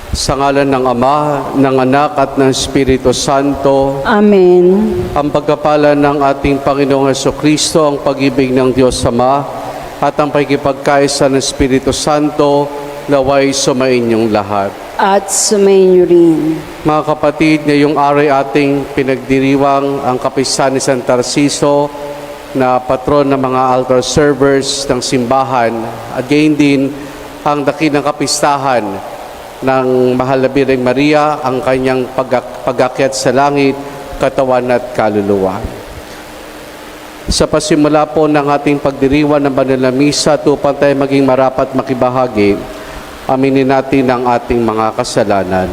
Sa ngalan ng Ama, ng Anak at ng Espiritu Santo. Amen. Ang pagkapala ng ating Panginoong Hesukristo, ang pag-ibig ng Diyos Ama, at ang pagkipagkaisa ng Espiritu Santo, naway sumainyong lahat. At sumainyo rin. Mga kapatid, ngayong araw ating pinagdiriwang ang kapistahan ni San Tarciso na patron ng mga altar servers ng simbahan at gayon din ang dakilang kapistahan ng Mahal na Birheng Maria, ang kanyang pag-akyat sa langit, katawan at kaluluwa. Sa pasimula po ng ating pagdiriwang ng banal na misa, upang tayo maging marapat makibahagi, aminin natin ang ating mga kasalanan.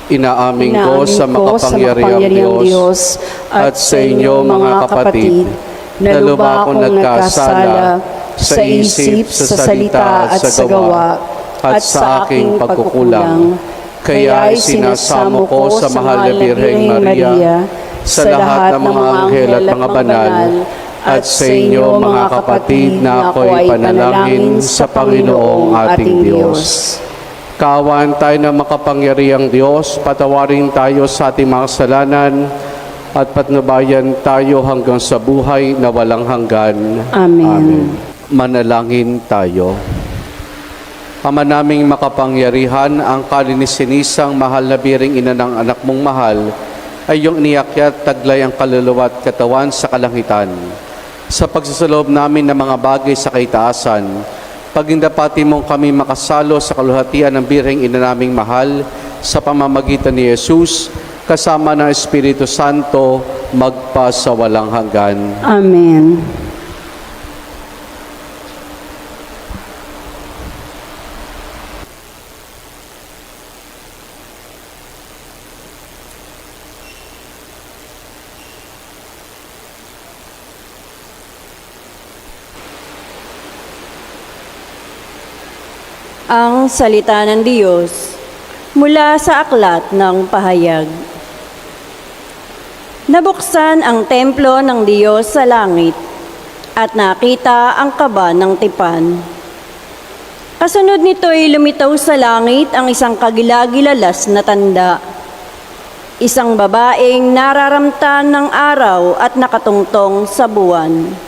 Inaaming ko sa makapangyarihang Diyos at sa inyo mga kapatid, na lubha akong nagkasala sa isip, sa salita at sa gawa, at sa aking pagkukulang. Kaya isinasamo ko sa Mahal na Birheng Maria, sa lahat ng mga anghel at mga banal, at sa inyo mga kapatid na ako'y panalangin sa Panginoong ating Diyos. Kaawaan tayo ng makapangyarihang Diyos, patawarin tayo sa ating mga kasalanan, at patnubayan tayo hanggang sa buhay na walang hanggan. Amen. Manalangin tayo. Ama naming makapangyarihan, ang kalinisanisang Mahal na Birheng Ina ng anak mong mahal ay iyong iniakyat taglay ang kaluluwa at katawan sa kalangitan. Sa pagsasaloob namin ng mga bagay sa kaitaasan, pagindapati mong kami makasalo sa kaluhatian ng Birheng Ina naming mahal sa pamamagitan ni Jesus, kasama ng Espiritu Santo, magpa sa walang hanggan. Amen. Ang salita ng Diyos mula sa aklat ng pahayag. Nabuksan ang templo ng Diyos sa langit at nakita ang kaba ng tipan. Kasunod nito'y lumitaw sa langit ang isang kagilagilalas na tanda. Isang babaeng nararamtan ng araw at nakatungtong sa buwan.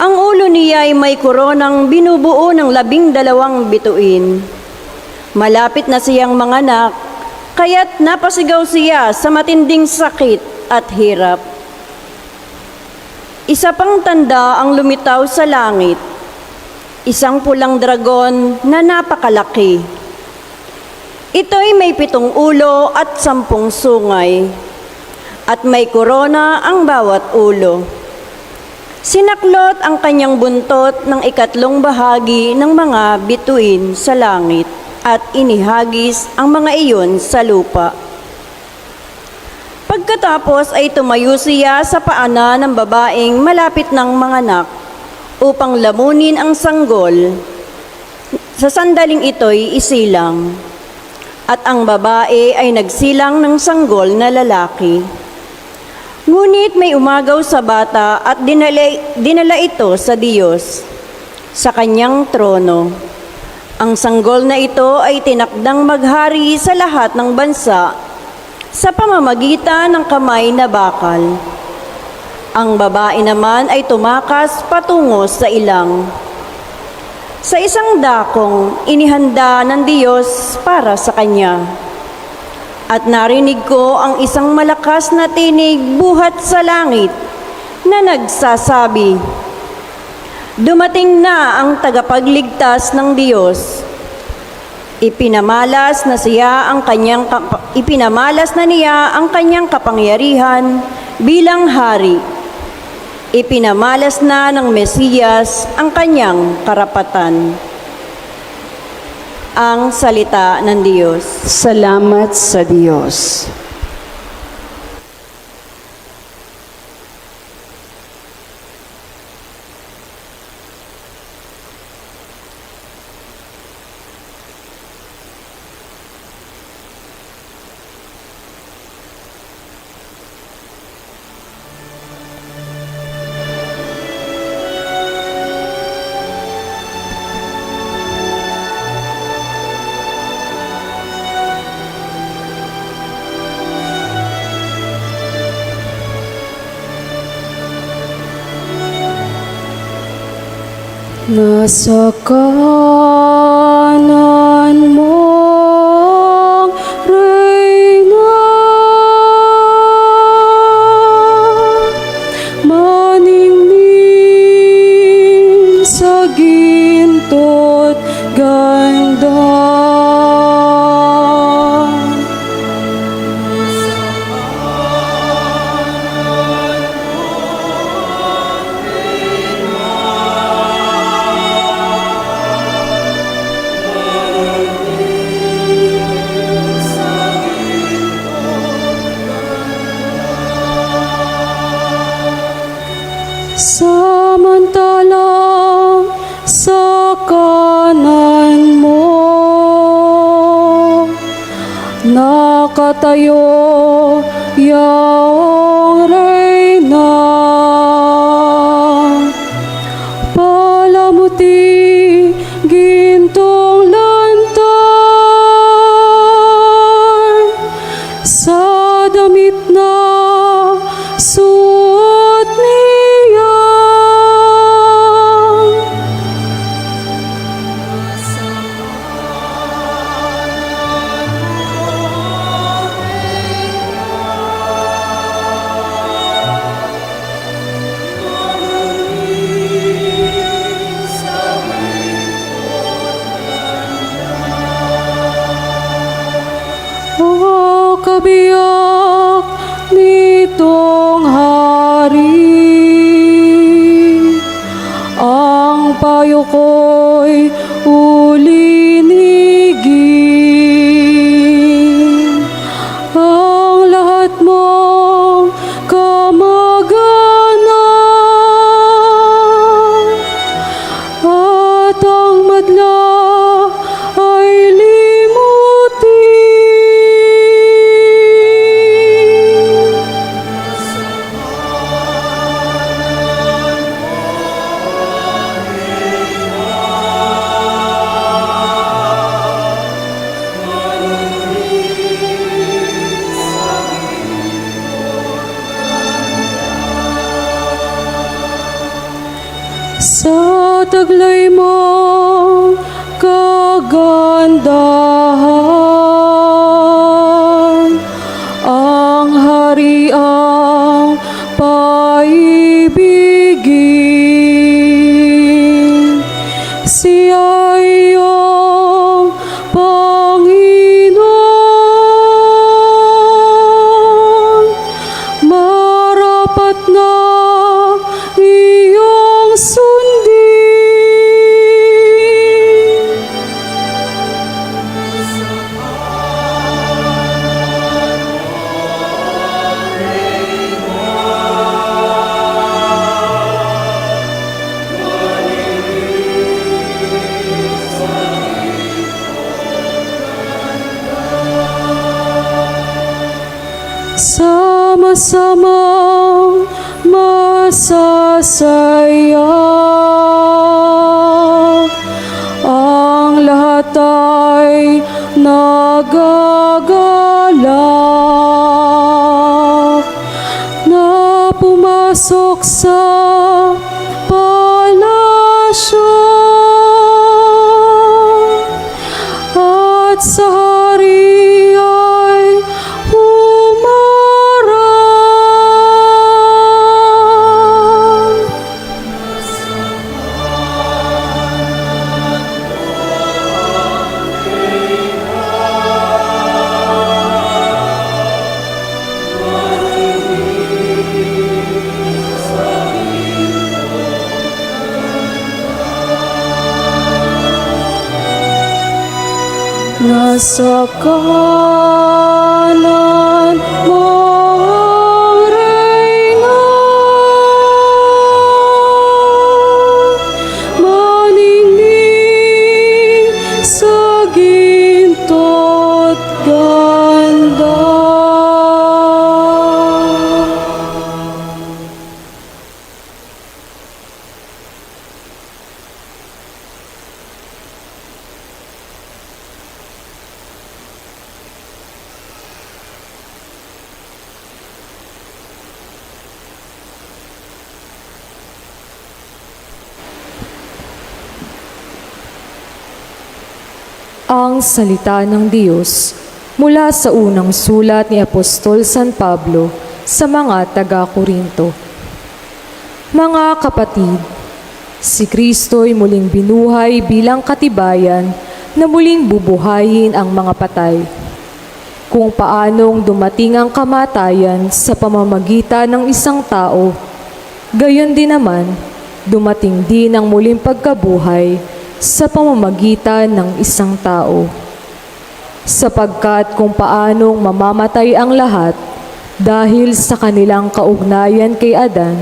Ang ulo niya ay may koronang binubuo ng 12 bituin. Malapit na siyang manganak, kaya't napasigaw siya sa matinding sakit at hirap. Isa pang tanda ang lumitaw sa langit, isang pulang dragon na napakalaki. Ito'y may 7 ulo at 10 sungay, at may korona ang bawat ulo. Sinaklot ang kanyang buntot ng 3 bahagi ng mga bituin sa langit at inihagis ang mga iyon sa lupa. Pagkatapos ay tumayo siya sa paanan ng babaeng malapit ng manganak upang lamunin ang sanggol. Sa sandaling ito'y isilang, at ang babae ay nagsilang ng sanggol na lalaki. Ngunit may umagaw sa bata at dinala ito sa Diyos, sa kanyang trono. Ang sanggol na ito ay tinakdang maghari sa lahat ng bansa sa pamamagitan ng kamay na bakal. Ang babae naman ay tumakas patungo sa ilang. Sa isang dakong inihanda ng Diyos para sa kanya. At narinig ko ang isang malakas na tinig buhat sa langit na nagsasabi, "Dumating na ang tagapagligtas ng Diyos. Ipinamalas na niya ang kanyang kapangyarihan bilang hari. Ipinamalas na ng Mesiyas ang kanyang karapatan." Ang salita ng Diyos. Salamat sa Diyos. Nasa kanan mo, Reyna, maningning sa ginto't ganda. Samantalang sa kanan mo nakatayo yaong Reyna, palamuti gintong lantay sa damit na suot niya. O kabiyak nitong hari, ang payo ko'y ulinigin. Ang lahat mong kamag-anak at ang madla ay limutin. Sa taglay mong kagandahan, ang hariang paibigin. Siya iyong Panginoon, marapat na iyong sundin. Sama-samang masasaya, ang lahat ay nagagalak na pumasok sa palasyo at sa hari ay humarap. Nasa kanan mo, Reyna, maningning sa ginto't ganda. Ang salita ng Diyos mula sa unang sulat ni Apostol San Pablo sa mga taga-Korinto. Mga kapatid, si Kristo'y muling binuhay bilang katibayan na muling bubuhayin ang mga patay. Kung paanong dumating ang kamatayan sa pamamagitan ng isang tao, gayon din naman, dumating din ang muling pagkabuhay sa pamamagitan ng isang tao. Sapagkat kung paanong mamamatay ang lahat dahil sa kanilang kaugnayan kay Adan,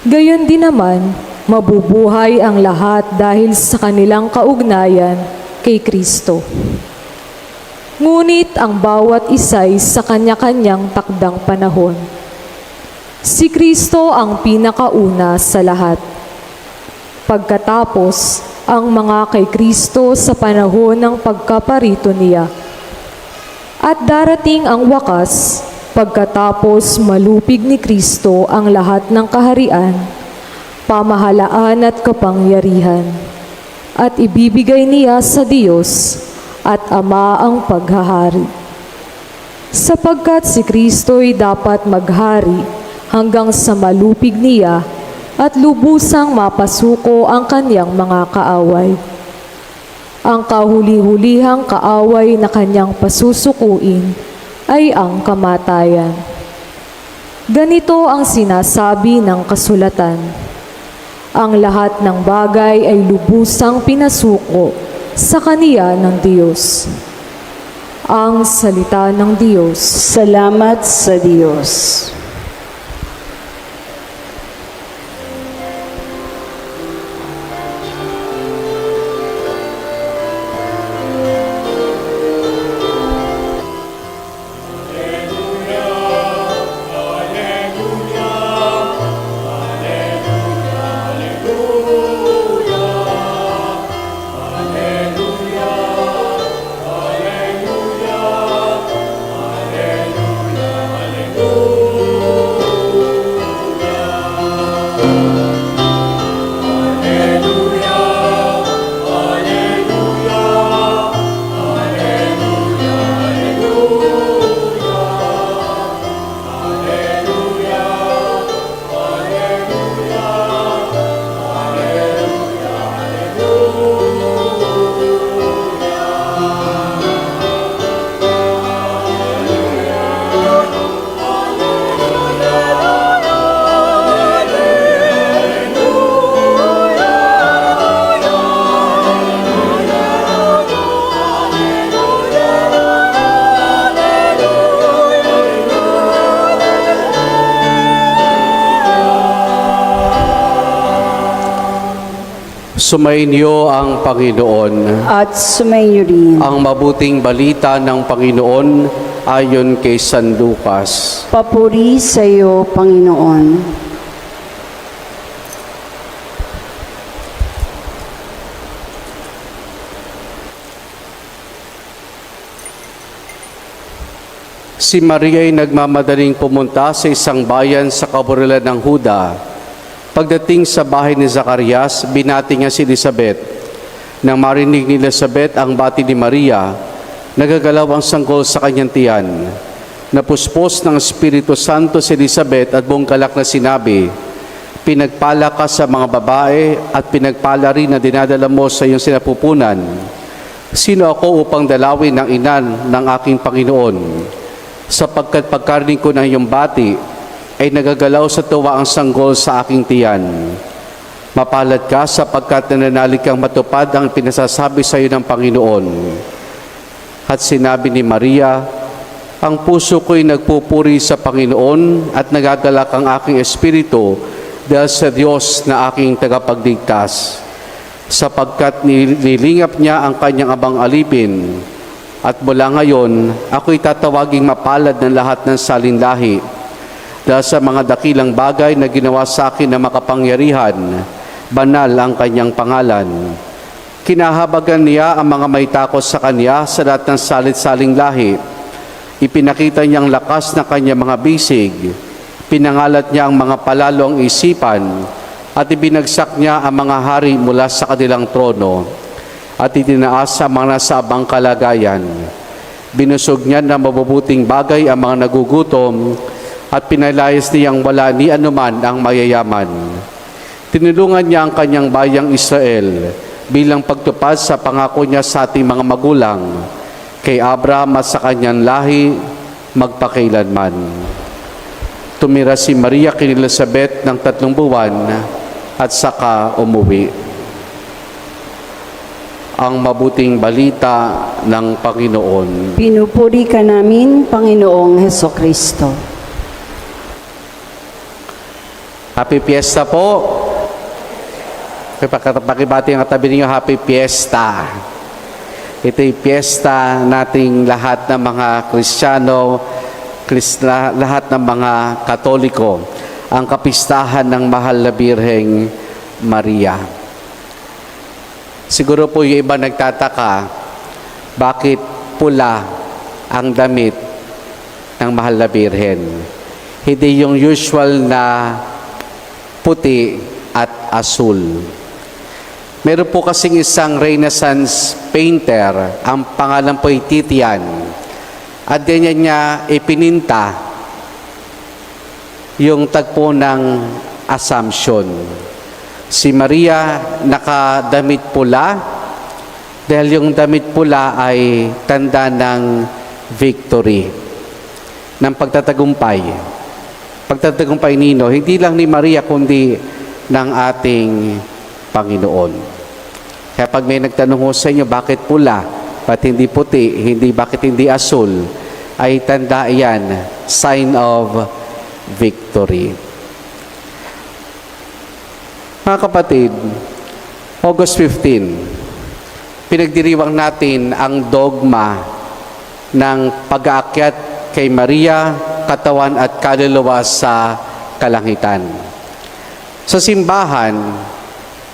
gayon din naman mabubuhay ang lahat dahil sa kanilang kaugnayan kay Kristo. Ngunit ang bawat isa'y sa kanya-kanyang takdang panahon. Si Kristo ang pinakauna sa lahat. Pagkatapos, ang mga kay Kristo sa panahon ng pagkaparito niya. At darating ang wakas, pagkatapos malupig ni Kristo ang lahat ng kaharian, pamahalaan at kapangyarihan, at ibibigay niya sa Diyos at Ama ang paghahari. Sapagkat si Kristo'y dapat maghari hanggang sa malupig niya at lubusang mapasuko ang kanyang mga kaaway. Ang kahuli-hulihang kaaway na kanyang pasusukuin ay ang kamatayan. Ganito ang sinasabi ng kasulatan: ang lahat ng bagay ay lubusang pinasuko sa kaniya ng Diyos. Ang salita ng Diyos. Salamat sa Diyos. Sumainyo ang Panginoon. At sumainyo rin. Ang mabuting balita ng Panginoon ayon kay San Lucas. Papuri sa iyo, Panginoon. Si Maria ay nagmamadaling pumunta sa isang bayan sa kaburilan ng Huda. Pagdating sa bahay ni Zacarias, binati niya si Elizabeth. Nang marinig ni Elizabeth ang bati ni Maria, nagagalaw ang sanggol sa kanyang tiyan. Napuspos ng Espiritu Santo si Elizabeth at buong galak na sinabi, "Pinagpala ka sa mga babae at pinagpala rin na dinadala mo sa iyong sinapupunan. Sino ako upang dalawin ng inan ng aking Panginoon? Sapagkat pagkarinig ko ng iyong bati, ay nagagalaw sa tuwa ang sanggol sa aking tiyan. Mapalad ka sapagkat nananalig kang matupad ang pinasasabi sa iyo ng Panginoon." At sinabi ni Maria, "Ang puso ko'y nagpupuri sa Panginoon at nagagalak ang aking espiritu dahil sa Diyos na aking tagapagligtas. Sapagkat nilingap niya ang kanyang abang alipin. At mula ngayon, ako'y tatawaging mapalad ng lahat ng salinlahi. Dahil sa mga dakilang bagay na ginawa sa akin na makapangyarihan, banal ang kanyang pangalan. Kinahabagan niya ang mga may takot sa kanya sa lahat ng salit-saling lahi. Ipinakita niyang lakas na kanyang mga bisig. Pinangalat niya ang mga palalong isipan at ibinagsak niya ang mga hari mula sa kanilang trono. at itinaas sa mga nasa abang kalagayan. Binusog niya ng mabubuting bagay ang mga nagugutom at pinalayas niyang wala ni anuman ang mayayaman. Tinulungan niya ang kanyang bayang Israel bilang pagtupad sa pangako niya sa ating mga magulang, kay Abraham at sa kanyang lahi magpakailanman. Tumira si Maria kay Elizabeth ng 3 buwan at saka umuwi. Ang mabuting balita ng Panginoon. Pinupuri ka namin, Panginoong Hesukristo. Happy Fiesta po. Pakibati ang katabi ninyo, Happy Fiesta. Ito'y piyesta nating lahat ng mga Kristiyano, lahat ng mga Katoliko, ang kapistahan ng Mahal na Birheng Maria. Siguro po yung iba nagtataka, bakit pula ang damit ng Mahal na Birhen? Hindi yung usual na puti at asul. Meron po kasing isang Renaissance painter, ang pangalan po ay Titian. At ganyan niya ipininta yung tagpo ng Assumption. Si Maria nakadamit pula dahil yung damit pula ay tanda ng victory, ng pagtatagumpay. Pagtatagumpay nino, hindi lang ni Maria kundi ng ating Panginoon. Kaya pag may nagtanong ho sa inyo, bakit pula? Bakit hindi puti? Bakit hindi asul? Ay tanda yan, sign of victory. Mga kapatid, August 15, pinagdiriwang natin ang dogma ng pag-aakyat kay Maria, katawan at kaluluwa sa kalangitan. Sa simbahan,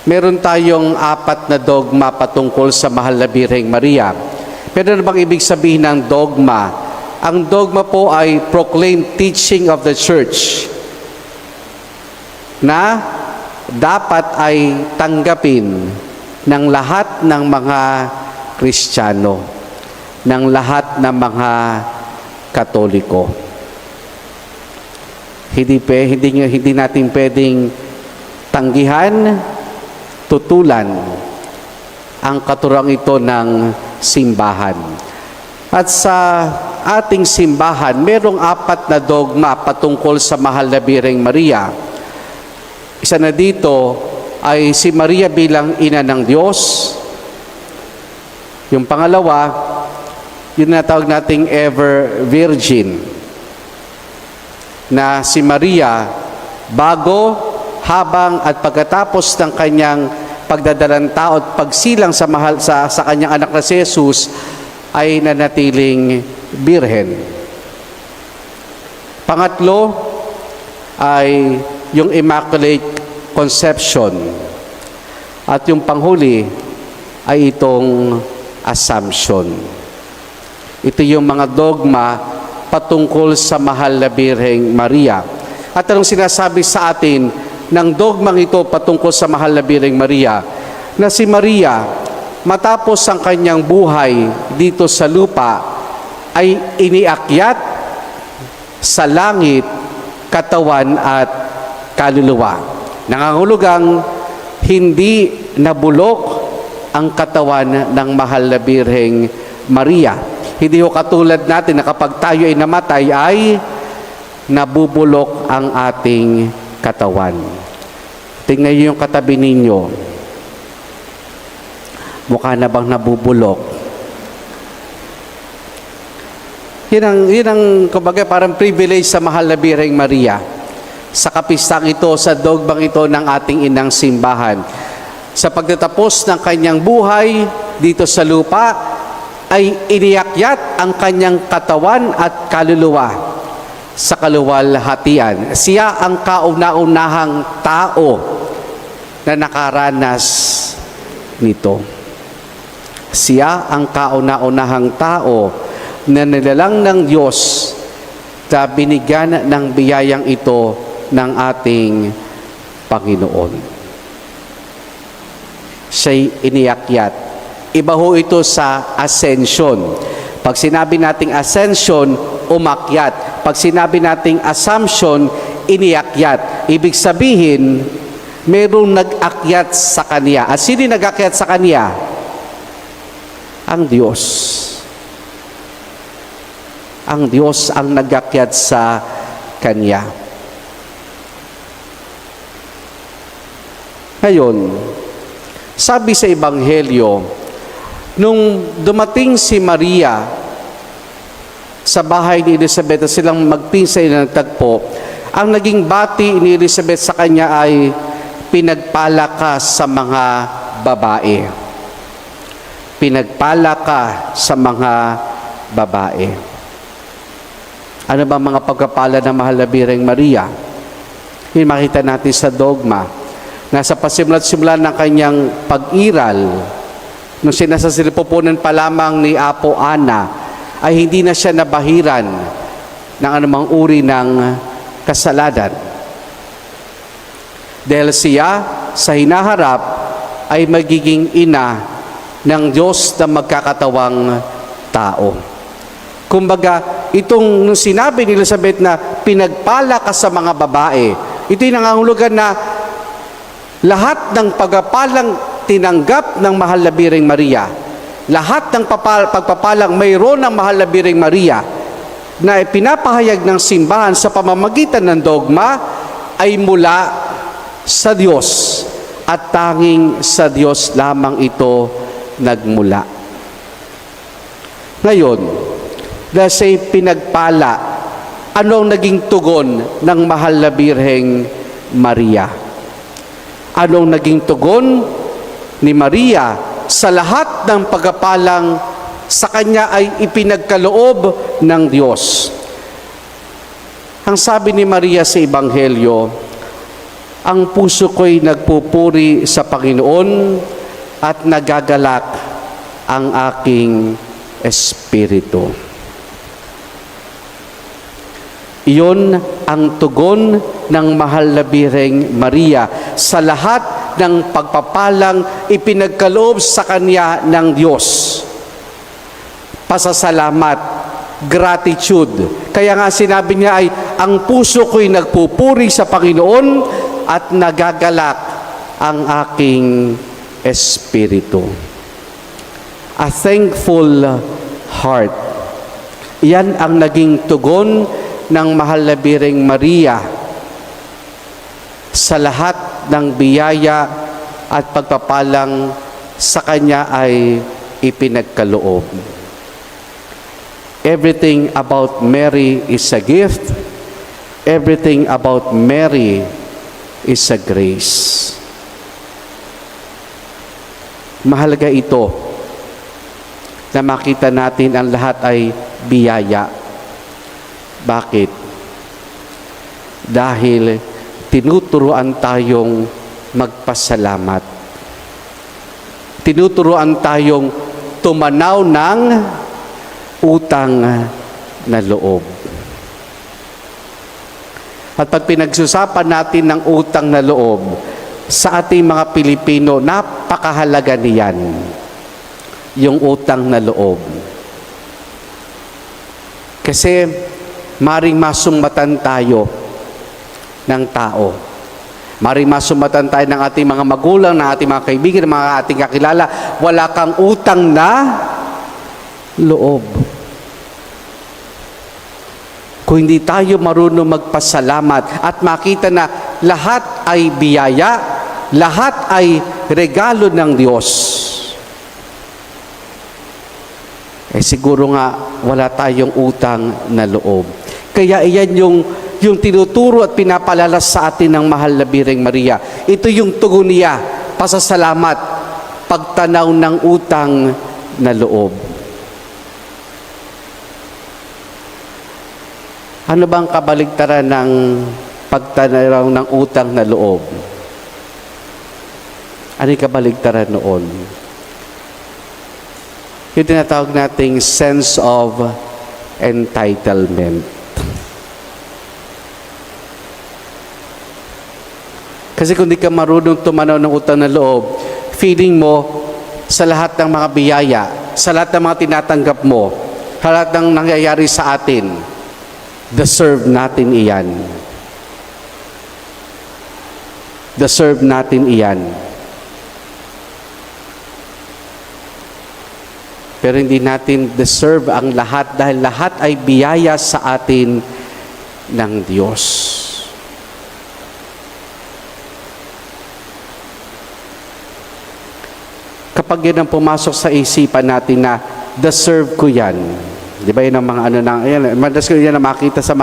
meron tayong 4 na dogma patungkol sa Mahal na Birheng Maria. Pero ano bang ibig sabihin ng dogma? Ang dogma po ay proclaimed teaching of the Church na dapat ay tanggapin ng lahat ng mga Kristiyano, ng lahat ng mga Katoliko. Hindi natin pwedeng tanggihan, tutulan ang katurang ito ng simbahan. At sa ating simbahan, merong 4 na dogma patungkol sa Mahal na Birheng Maria. Isa na dito ay si Maria bilang ina ng Diyos. Yung pangalawa, yun na tawag nating ever virgin, na si Maria bago, habang at pagkatapos ng kanyang pagdadalang tao at pagsilang sa kanyang anak na si Jesus ay nanatiling birhen. Pangatlo ay yung Immaculate Conception. At yung panghuli ay itong Assumption. Ito yung mga dogma patungkol sa Mahal na Birheng Maria. At anong sinasabi sa atin ng dogmang ito patungkol sa Mahal na Birheng Maria? Na si Maria, matapos ang kanyang buhay dito sa lupa, ay iniakyat sa langit, katawan at kaluluwa. Nangangulugang hindi nabulok ang katawan ng Mahal na Birheng Maria. Hindi ho katulad natin na kapag tayo ay namatay ay nabubulok ang ating katawan. Tingnan niyo yung katabi ninyo. Mukha na bang nabubulok? Yun ang kumbaga parang privilege sa Mahal na Birheng Maria. Sa kapistang ito, sa dogmang ito ng ating inang simbahan. Sa pagtatapos ng kanyang buhay dito sa lupa, ay iniakyat ang kanyang katawan at kaluluwa sa kaluwalhatian. Siya ang kauna-unahang tao na nakaranas nito. Siya ang kauna-unahang tao na nilalang ng Diyos na binigyan ng biyayang ito ng ating Panginoon. Siya'y iniakyat Iba ho ito sa ascension. Pag sinabi nating ascension, umakyat. Pag sinabi nating assumption, iniakyat. Ibig sabihin, mayroong nag-akyat sa Kanya. At sino nag-akyat sa Kanya? Ang Diyos. Ang Diyos ang nag-akyat sa Kanya. Ngayon, sabi sa Ebanghelyo, nung dumating si Maria sa bahay ni Elizabeth at silang magpinsay na nagtagpo, ang naging bati ni Elizabeth sa kanya ay, pinagpala ka sa mga babae. Pinagpala ka sa mga babae. Ano ba mga pagpapala ng mahal na Birheng Maria? Yung makita natin sa dogma, nasa pasimula-simula ng kanyang pag-iral, nung sinasasilipupunan pa lamang ni Apo Ana, ay hindi na siya nabahiran ng anumang uri ng kasalanan. Dahil siya sa hinaharap ay magiging ina ng Diyos na magkakatawang tao. Kumbaga, itong nung sinabi ni Elizabeth na pinagpala ka sa mga babae, ito'y nangangahulugan na lahat ng pagpapalang tinanggap ng mahal na Birheng Maria, lahat ng pagpapalang mayroon ng mahal na Birheng Maria na ipinapahayag ng simbahan sa pamamagitan ng dogma ay mula sa Diyos at tanging sa Diyos lamang ito nagmula. Ngayon, dahil sa pinagpala, anong naging tugon ng mahal na Birheng Maria? Anong naging tugon ni Maria sa lahat ng pagpapalang sa kanya ay ipinagkaloob ng Diyos? Ang sabi ni Maria sa Ebanghelyo, ang puso ko'y nagpupuri sa Panginoon at nagagalak ang aking espiritu. Iyon ang tugon ng mahal na Birheng Maria sa lahat ng pagpapalang ipinagkaloob sa kanya ng Diyos. Pasasalamat, gratitude. Kaya nga sinabi niya ay, ang puso ko'y nagpupuri sa Panginoon at nagagalak ang aking espiritu. A thankful heart. Yan ang naging tugon ng mahal na Birheng Maria sa lahat ng biyaya at pagpapalang sa kanya ay ipinagkaloob. Everything about Mary is a gift. Everything about Mary is a grace. Mahalaga ito na makita natin ang lahat ay biyaya. Bakit? Dahil tinuturuan tayong magpasalamat. Tinuturuan tayong tumanaw ng utang na loob. At pag pinagsusapan natin ng utang na loob, sa ating mga Pilipino, napakahalaga niyan, yung utang na loob. Kasi maring masumbatan tayo ng tao. Maring masumbatan tayo ng ating mga magulang, ng ating mga kaibigan, ng mga ating kakilala. Wala kang utang na loob. Kung hindi tayo marunong magpasalamat at makita na lahat ay biyaya, lahat ay regalo ng Diyos, siguro nga wala tayong utang na loob. Kaya iyan yung tinuturo at pinapalalas sa atin ng mahal na Birheng Maria. Ito yung tugon niya, pasasalamat, pagtanaw ng utang na loob. Ano bang kabaligtaran ng pagtanaw ng utang na loob? Ano yung kabaligtaran noon? Yung tinatawag nating sense of entitlement. Kasi kung di ka marunong tumanaw ng utang na loob, feeling mo, sa lahat ng mga biyaya, sa lahat ng mga tinatanggap mo, sa lahat ng nangyayari sa atin, deserve natin iyan. Deserve natin iyan. Pero hindi natin deserve ang lahat dahil lahat ay biyaya sa atin ng Diyos. Kapag yun ang pumasok sa isipan natin na deserve ko yan, di ba yun ang mga ano na, yan, madalas ko yan na makita sa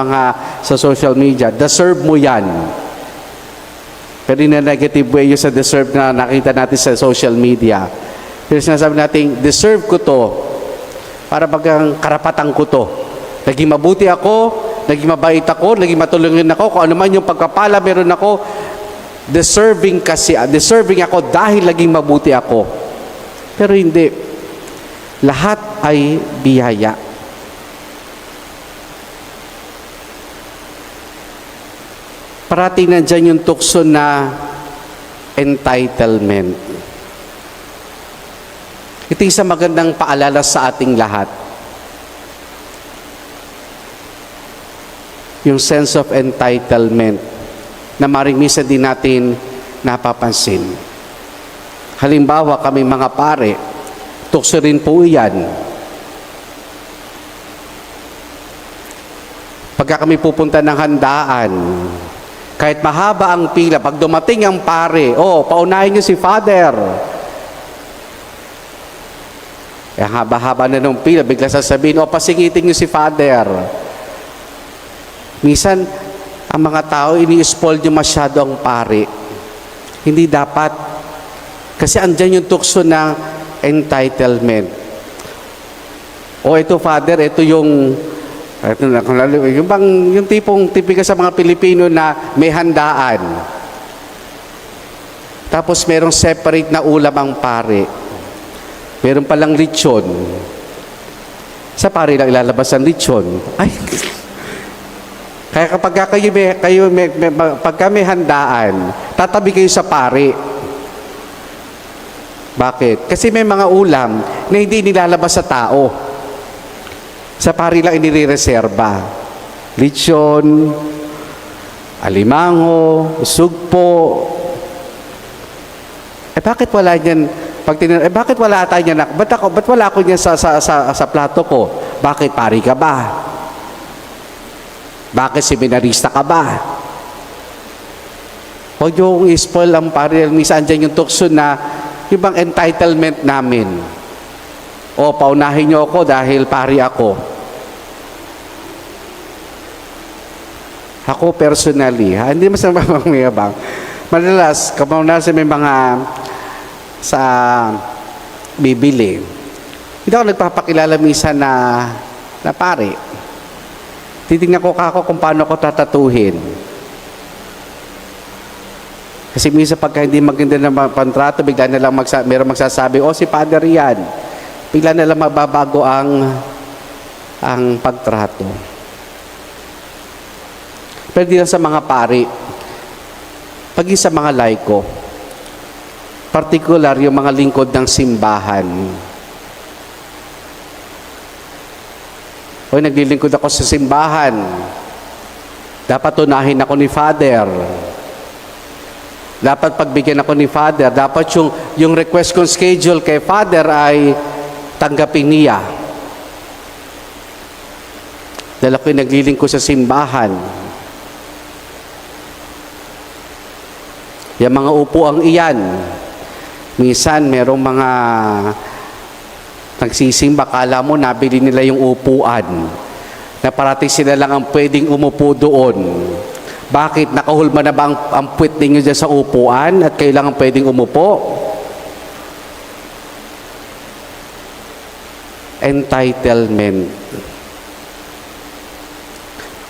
sa social media, deserve mo yan. Pero in a negative way yung sa deserve na nakita natin sa social media. Pero sinasabi natin, deserve ko to para bagang karapatan ko to. Naging mabuti ako, naging mabait ako, naging matulungin ako, kung ano man yung pagkapala meron ako, deserving ako dahil naging mabuti ako. Pero hindi. Lahat ay biyaya. Parating nandyan yung tukso na entitlement. Ito yung isang magandang paalala sa ating lahat. Yung sense of entitlement na maring minsan din natin napapansin. Halimbawa, kami mga pare, tukso rin po yan. Pagka kami pupunta ng handaan, kahit mahaba ang pila, pag dumating ang pare, paunahin niyo si Father. Haba-haba na ng pila, bigla sasabihin, pasingitin niyo si Father. Minsan, ang mga tao, ini-spoil niyo masyado ang pare. Hindi dapat. Kasi andyan yung tukso ng entitlement. Ito Father, ito yung yung tipika sa mga Pilipino na may handaan. Tapos merong separate na ulam ang pare. Meron palang lechon. Sa pare lang ilalabas ang lechon. Kaya kapag pagka may handaan, tatabi kayo sa pare. Bakit? Kasi may mga ulam na hindi nilalabas sa tao. Sa pari lang inireserba. Lechon, alimango, sugpo. Bakit wala niyan? Bakit wala tayo niyan? Ba't wala ako niyan sa plato ko? Bakit pari ka ba? Bakit seminarista ka ba? Huwag yung i-spoil ang pari. Minsan dyan yung tukso na yung bang entitlement namin. Paunahin niyo ako dahil pari ako. Ako personally, hindi masama mayabang. Madalas, kapag nasa may mga sa bibili, hindi ako nagpapakilala minsan na pari. Titingnan ko kung paano ko tatatuhin. Kasi minsan pagka hindi maganda ng pantrato, bigla na lang meron magsasabi, si Father yan. Bigla na lang mababago ang pagtrato. Pero di lang sa mga pari, pagi sa mga laiko, particular yung mga lingkod ng simbahan. Naglilingkod ako sa simbahan. Dapat unahin ako ni Father. Dapat pagbigyan ako ni Father. Dapat yung request kong schedule kay Father ay tanggapin niya. Dahil ako'y naglilingkod sa simbahan. Yung mga upuang iyan, minsan merong mga nagsisimba, kala mo nabili nila yung upuan na parating sila lang ang pwedeng umupo doon. Bakit? Nakahulma na ba ang puwet ninyo dyan sa upuan at kailangan pwedeng umupo? Entitlement.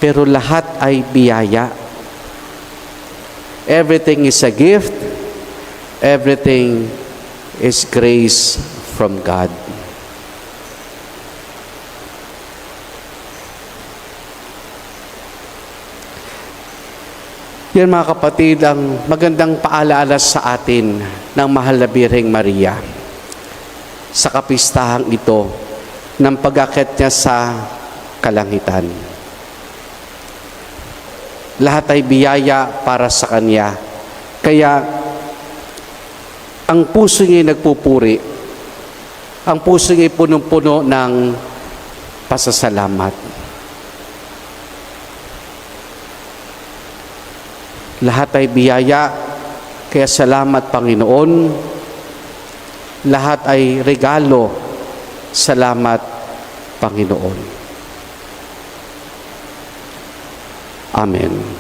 Pero lahat ay biyaya. Everything is a gift. Everything is grace from God. Yan mga kapatid, ang magandang paalaala sa atin ng mahal na Birheng Maria. sa kapistahang ito ng pag-akyat niya sa kalangitan. Lahat ay biyaya para sa Kanya. Kaya ang puso niya nagpupuri. Ang puso niya punong-puno ng pasasalamat. Lahat ay biyaya, kaya salamat Panginoon. Lahat ay regalo, salamat Panginoon. Amen.